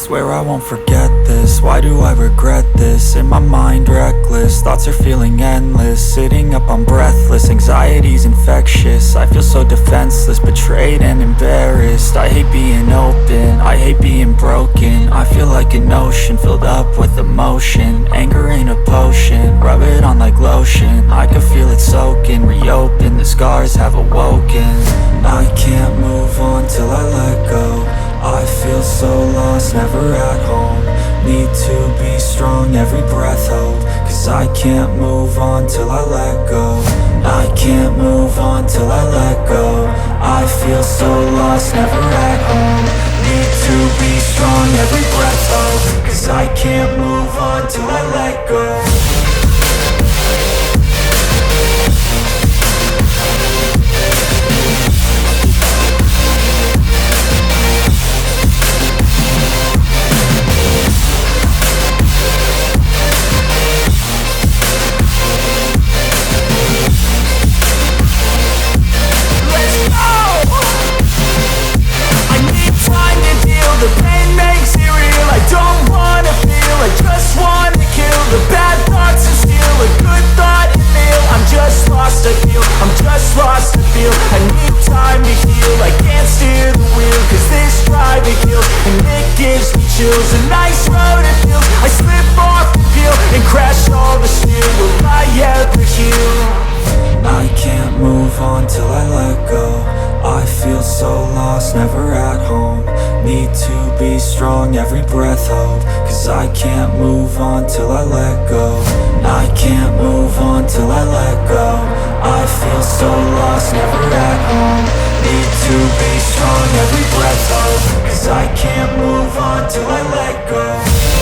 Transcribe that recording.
Swear I won't forget this, why do I regret this? In my mind reckless, thoughts are feeling endless. Sitting up, I'm breathless, anxiety's infectious. I feel so defenseless, betrayed and embarrassed. I hate being open, I hate being broken. I feel like an ocean filled up with emotion. Anger ain't a potion, rub it on like lotion. I can feel it soaking, reopen, the scars have awoken. I can't move on till I let go. I feel so lost, never at home. Need to be strong, every breath hold. Cause I can't move on till I let go. I can't move on till I let go. I feel so lost, never at home. Need to be strong, every breath hold. Cause I can't move on till I let go. The pain makes it real, I don't wanna feel, I just wanna kill the bad thoughts and steal a good thought and feel. I'm just lost, I feel, I'm just lost, I feel. I need time to heal, I can't steer the wheel. Cause this drive it kills, and it gives me chills. A nice road it feels, I slip off and peel, and crash all the steel. Will I ever heal? I can't move on till I let go. I feel so lost, never at home. Need to be strong, every breath hold. Cause I can't move on till I let go. I can't move on till I let go. I feel so lost, never at home. Need to be strong, every breath hold. Cause I can't move on till I let go.